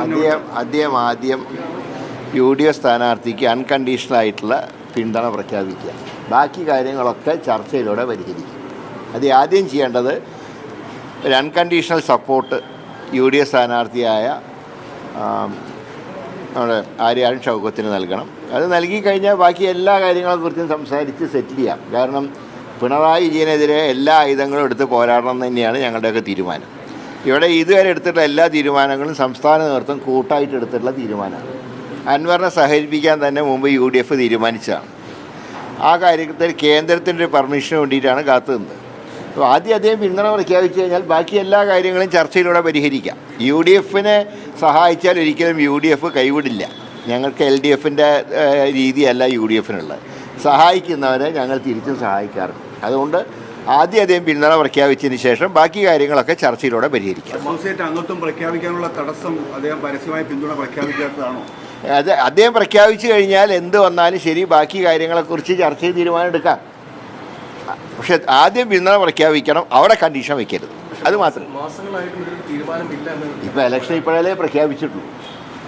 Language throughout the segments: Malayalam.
അദ്ദേഹം ആദ്യം UDF സ്ഥാനാർത്ഥിക്ക് അൺകണ്ടീഷണലായിട്ടുള്ള പിന്തുണ പ്രഖ്യാപിക്കുക. ബാക്കി കാര്യങ്ങളൊക്കെ ചർച്ചയിലൂടെ പരിഹരിക്കും. അത് ആദ്യം ചെയ്യേണ്ടത് ഒരു അൺകണ്ടീഷണൽ സപ്പോർട്ട് UDF സ്ഥാനാർത്ഥിയായ നമ്മുടെ ആര്യാടൻ ഷൗക്കത്തിന് നൽകണം. അത് നൽകിക്കഴിഞ്ഞാൽ ബാക്കി എല്ലാ കാര്യങ്ങളെക്കുറിച്ചും സംസാരിച്ച് സെറ്റിൽ ചെയ്യാം. കാരണം പിണറായി വിജയനെതിരെ എല്ലാ ആയുധങ്ങളും എടുത്ത് പോരാടണം തന്നെയാണ് ഞങ്ങളുടെയൊക്കെ തീരുമാനം. ഇവിടെ ഇതുവരെ എടുത്തിട്ടുള്ള എല്ലാ തീരുമാനങ്ങളും സംസ്ഥാന നേതൃത്വം കൂട്ടായിട്ട് എടുത്തിട്ടുള്ള തീരുമാനമാണ്. അൻവറിനെ സഹകരിപ്പിക്കാൻ തന്നെ മുമ്പ് UDF തീരുമാനിച്ചതാണ്. ആ കാര്യത്തിൽ കേന്ദ്രത്തിൻ്റെ ഒരു പെർമിഷന് വേണ്ടിയിട്ടാണ് കാത്തു നിന്നത്. അപ്പോൾ ആദ്യം അദ്ദേഹം പിന്തുണ പ്രഖ്യാപിച്ചു കഴിഞ്ഞാൽ ബാക്കി എല്ലാ കാര്യങ്ങളും ചർച്ചയിലൂടെ പരിഹരിക്കാം. UDFനെ സഹായിച്ചാൽ ഒരിക്കലും UDF കൈവിടില്ല. ഞങ്ങൾക്ക് LDFൻ്റെ രീതിയല്ല UDFനുള്ളത്. സഹായിക്കുന്നവരെ ഞങ്ങൾ തിരിച്ചും സഹായിക്കാറുണ്ട്. അതുകൊണ്ട് ആദ്യം അദ്ദേഹം പിന്തുണ പ്രഖ്യാപിച്ചതിന് ശേഷം ബാക്കി കാര്യങ്ങളൊക്കെ ചർച്ചയിലൂടെ പരിഹരിക്കാം. അസോസിയേറ്റ് അംഗത്വം പ്രഖ്യാപിക്കാനുള്ള തടസ്സം അദ്ദേഹം പരസ്യമായി പിന്തുണ പ്രഖ്യാപിക്കാത്തതാണോ? അത് അദ്ദേഹം പ്രഖ്യാപിച്ചു കഴിഞ്ഞാൽ എന്ത് വന്നാലും ശരി ബാക്കി കാര്യങ്ങളെക്കുറിച്ച് ചർച്ച ചെയ്ത് തീരുമാനം എടുക്കാം. പക്ഷെ ആദ്യം പിന്തുണ പ്രഖ്യാപിക്കണം, അവിടെ കണ്ടീഷൻ വയ്ക്കരുത്. അത് മാത്രം. ഇപ്പോൾ ഇലക്ഷൻ ഇപ്പോഴല്ലേ പ്രഖ്യാപിച്ചിട്ടുള്ളൂ.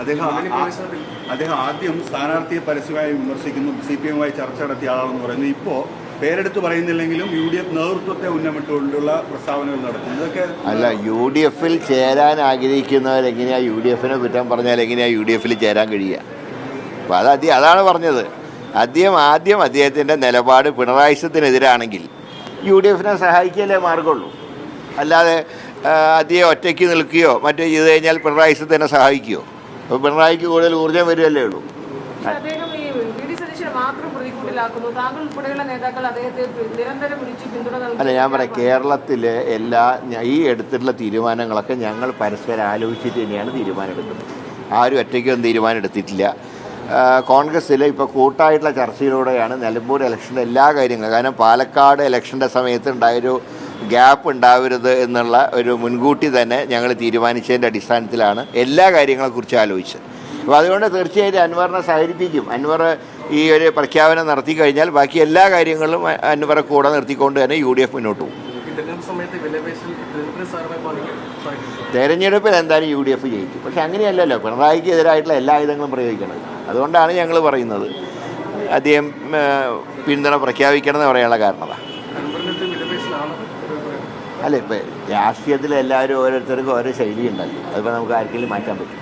അദ്ദേഹം ആദ്യം സ്ഥാനാർത്ഥിയെ പരസ്യമായി വിമർശിക്കുന്നു, CPM-മായി ചർച്ച നടത്തിയ ആളാണെന്ന് പറയുന്നു. ഇപ്പോൾ പേരെടുത്ത് പറയുന്നില്ലെങ്കിലും UDF നേതൃത്വത്തെ ഉന്നമിട്ടുകൊണ്ടുള്ള പ്രസ്താവനകൾ നടത്തുന്നു. ഇതൊക്കെ അല്ല, UDFൽ ചേരാൻ ആഗ്രഹിക്കുന്നവരെങ്ങനെയാണ് UDFനെ കുറ്റം പറഞ്ഞാൽ എങ്ങനെയാണ് UDFൽ ചേരാൻ കഴിയുക? അപ്പോൾ അതാണ് പറഞ്ഞത്. ആദ്യം അദ്ദേഹത്തിൻ്റെ നിലപാട് പിണറായിസത്തിനെതിരാണെങ്കിൽ UDFനെ സഹായിക്കലേ മാർഗമുള്ളൂ. അല്ലാതെ അദ്ദേഹം ഒറ്റയ്ക്ക് നിൽക്കുകയോ മറ്റോ ചെയ്ത് കഴിഞ്ഞാൽ പിണറായിസത്തിനെ സഹായിക്കുകയോ? അപ്പോൾ പിണറായിക്ക് കൂടുതൽ ഊർജ്ജം വരികയല്ലേ ഉള്ളൂ. അല്ല, ഞാൻ പറയാം, കേരളത്തിലെ ഈ എടുത്തിട്ടുള്ള തീരുമാനങ്ങളൊക്കെ ഞങ്ങൾ പരസ്പരം ആലോചിച്ചിട്ട് തന്നെയാണ് തീരുമാനമെടുക്കുന്നത്. ആരും ഒറ്റയ്ക്കൊന്നും തീരുമാനം എടുത്തിട്ടില്ല. കോൺഗ്രസ്സിൽ ഇപ്പോൾ കൂട്ടായിട്ടുള്ള ചർച്ചയിലൂടെയാണ് നിലമ്പൂർ ഇലക്ഷൻ്റെ എല്ലാ കാര്യങ്ങളും. കാരണം പാലക്കാട് ഇലക്ഷൻ്റെ സമയത്ത് ഉണ്ടായൊരു ഗ്യാപ്പ് ഉണ്ടാവരുത് എന്നുള്ള ഒരു മുൻകൂട്ടി തന്നെ ഞങ്ങൾ തീരുമാനിച്ചതിൻ്റെ അടിസ്ഥാനത്തിലാണ് എല്ലാ കാര്യങ്ങളെക്കുറിച്ച് ആലോചിച്ചത്. അപ്പോൾ അതുകൊണ്ട് തീർച്ചയായിട്ടും അൻവറിനെ സഹകരിപ്പിക്കും. അൻവർ ഈ ഒരു പ്രഖ്യാപനം നടത്തി കഴിഞ്ഞാൽ ബാക്കി എല്ലാ കാര്യങ്ങളിലും അൻവറെ കൂടെ നിർത്തിക്കൊണ്ട് തന്നെ UDF മുന്നോട്ട് പോകും. തെരഞ്ഞെടുപ്പിൽ എന്തായാലും UDF ജയിക്കും. പക്ഷെ അങ്ങനെയല്ലല്ലോ, പിണറായിക്ക് എതിരായിട്ടുള്ള എല്ലാ ആയുധങ്ങളും പ്രയോഗിക്കണം. അതുകൊണ്ടാണ് ഞങ്ങൾ പറയുന്നത് അദ്ദേഹം പിന്തുണ പ്രഖ്യാപിക്കണം എന്ന് പറയാനുള്ള കാരണം. അല്ല, ഇപ്പം രാഷ്ട്രീയത്തിൽ എല്ലാവരും ഓരോരുത്തർക്കും ഓരോ ശൈലി ഉണ്ടല്ലോ. അതിപ്പോൾ നമുക്ക് ആർക്കെങ്കിലും മാറ്റാൻ പറ്റും.